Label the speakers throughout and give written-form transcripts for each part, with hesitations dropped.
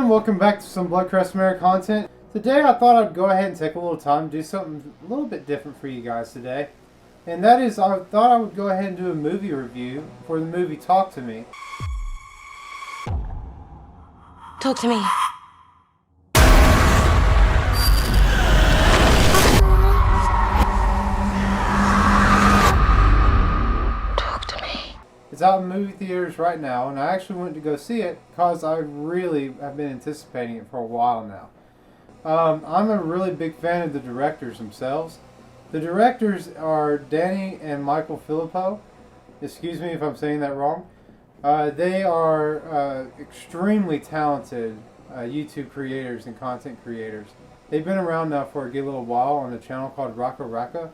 Speaker 1: welcome back to some Blood Crest Manor content. Today I thought I'd go ahead and take a little time to do something a little bit different for you guys today. And that is, I thought I would go ahead and do a movie review for the movie Talk to Me.
Speaker 2: Talk to me.
Speaker 1: It's out in movie theaters right now, and I actually went to go see it because I really have been anticipating it for a while now. I'm a really big fan of the directors themselves. The directors are Danny and Michael Filippo. Excuse me if I'm saying that wrong. They are extremely talented YouTube creators and content creators. They've been around now for a good little while on a channel called Raka Raka.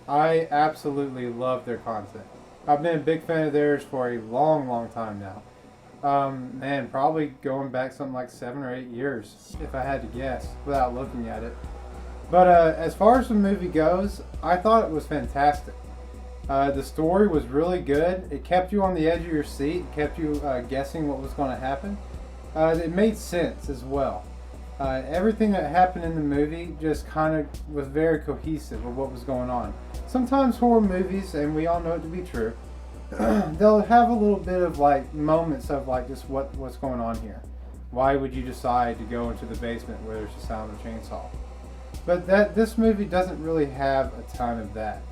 Speaker 1: I absolutely love their content. I've been a big fan of theirs for a long time now. Man, probably going back something like 7 or 8 years, if I had to guess, without looking at it. But as far as the movie goes, I thought it was fantastic. The story was really good. It kept you on the edge of your seat. It kept you guessing what was going to happen. It made sense as well. Everything that happened in the movie just kind of was very cohesive of what was going on. Sometimes horror movies, and we all know it to be true, they'll have a little bit of like moments of like just what's going on here. Why would you decide to go into the basement where there's the sound of a chainsaw? But this movie doesn't really have a ton of that.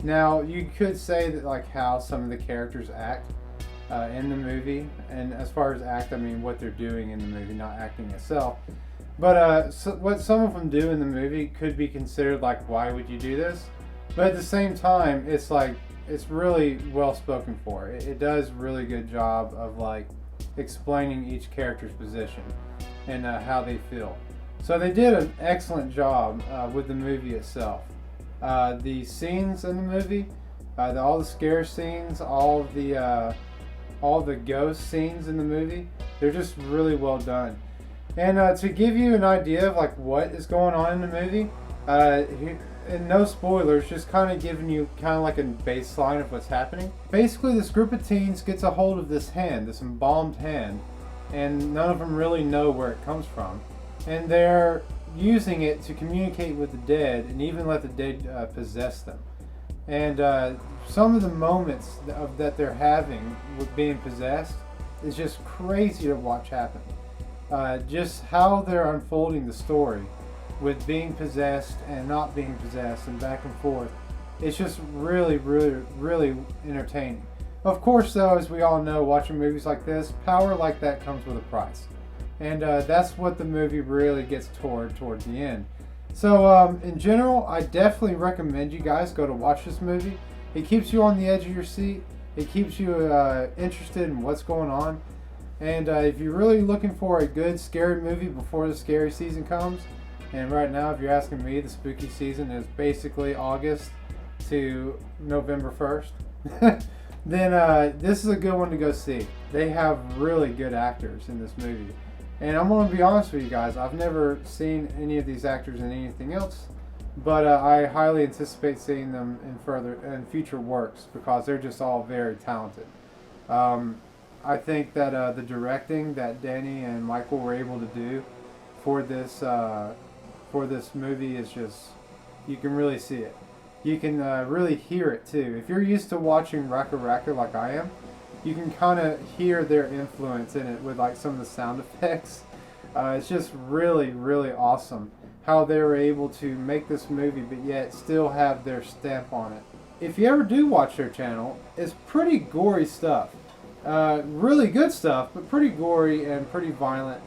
Speaker 1: Now you could say that like how some of the characters act in the movie, and as far as act, I mean what they're doing in the movie, not acting itself. But what some of them do in the movie could be considered like, why would you do this? But at the same time, it's like, it's really well spoken for. It does really good job of like explaining each character's position and how they feel. So they did an excellent job with the movie itself. The scenes in the movie, all the scare scenes, all the ghost scenes in the movie, they're just really well done. And to give you an idea of like what is going on in the movie, and no spoilers, just kind of giving you kind of like a baseline of what's happening. Basically, this group of teens gets a hold of this hand, this embalmed hand, and none of them really know where it comes from. And they're using it to communicate with the dead and even let the dead possess them. And some of the moments that they're having with being possessed is just crazy to watch happen. Just how they're unfolding the story with being possessed and not being possessed and back and forth. It's just really entertaining. Of course though, as we all know, watching movies like this, power like that comes with a price. And that's what the movie really gets towards the end. So in general, I definitely recommend you guys go to watch this movie. It keeps you on the edge of your seat. It keeps you interested in what's going on. And if you're really looking for a good scary movie before the scary season comes, and right now if you're asking me, the spooky season is basically August to November 1st, then this is a good one to go see. They have really good actors in this movie. And I'm going to be honest with you guys, I've never seen any of these actors in anything else, but I highly anticipate seeing them in future works because they're just all very talented. I think that the directing that Danny and Michael were able to do for this movie is just, you can really see it. You can really hear it too. If you're used to watching Raka Raka like I am, you can kind of hear their influence in it with like some of the sound effects. It's just really awesome how they were able to make this movie but yet still have their stamp on it. If you ever do watch their channel, it's pretty gory stuff. Really good stuff, but pretty gory and pretty violent.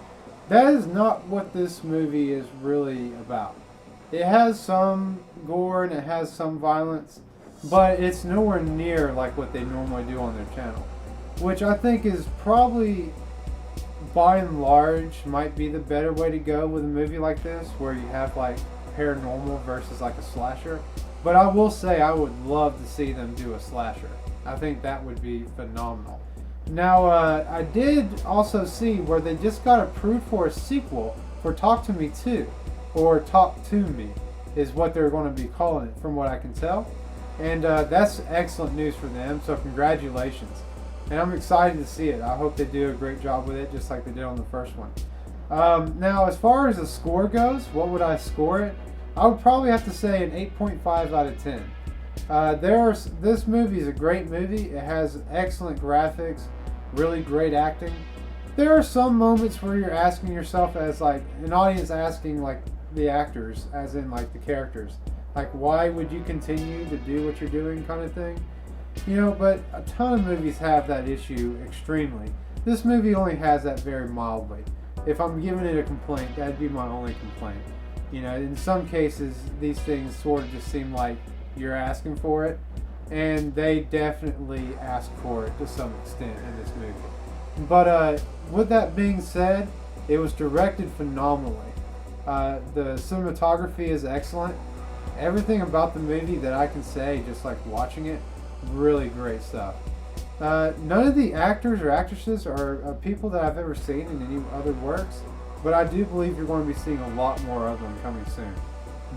Speaker 1: That is not what this movie is really about. It has some gore and it has some violence, but it's nowhere near like what they normally do on their channel, which I think is probably, by and large, might be the better way to go with a movie like this, where you have like paranormal versus like a slasher. But I will say I would love to see them do a slasher. I think that would be phenomenal. Now, I did also see where they just got approved for a sequel for Talk to Me 2, or Talk to Me is what they're going to be calling it from what I can tell. And that's excellent news for them, so congratulations. And I'm excited to see it. I hope they do a great job with it, just like they did on the first one. Now, as far as the score goes, what would I score it? I would probably have to say an 8.5 out of 10. This movie is a great movie. It has excellent graphics, really great acting. There are some moments where you're asking yourself, as like an audience asking like the actors, as in like the characters, like why would you continue to do what you're doing, kind of thing. You know, but a ton of movies have that issue extremely. This movie only has that very mildly. If I'm giving it a complaint, that'd be my only complaint. You know, in some cases, these things sort of just seem like you're asking for it, and they definitely ask for it to some extent in this movie. But with that being said, it was directed phenomenally. The cinematography is excellent. Everything about the movie that I can say, just like watching it, really great stuff. None of the actors or actresses are people that I've ever seen in any other works, but I do believe you're going to be seeing a lot more of them coming soon.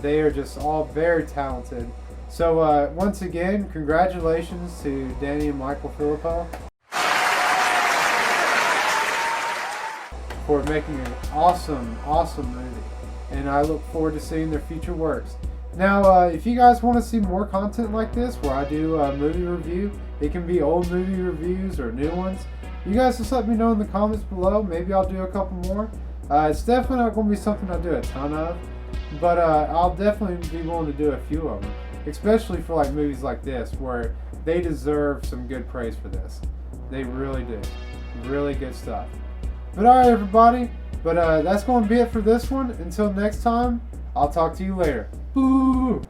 Speaker 1: They are just all very talented. So once again, congratulations to Danny and Michael Filippo for making an awesome, awesome movie. And I look forward to seeing their future works. Now, if you guys want to see more content like this, where I do a movie review, it can be old movie reviews or new ones, you guys just let me know in the comments below. Maybe I'll do a couple more. It's definitely not going to be something I do a ton of, but I'll definitely be willing to do a few of them, especially for like movies like this, where they deserve some good praise for this. They really do. Really good stuff. But alright, everybody. But that's going to be it for this one. Until next time, I'll talk to you later. Boo!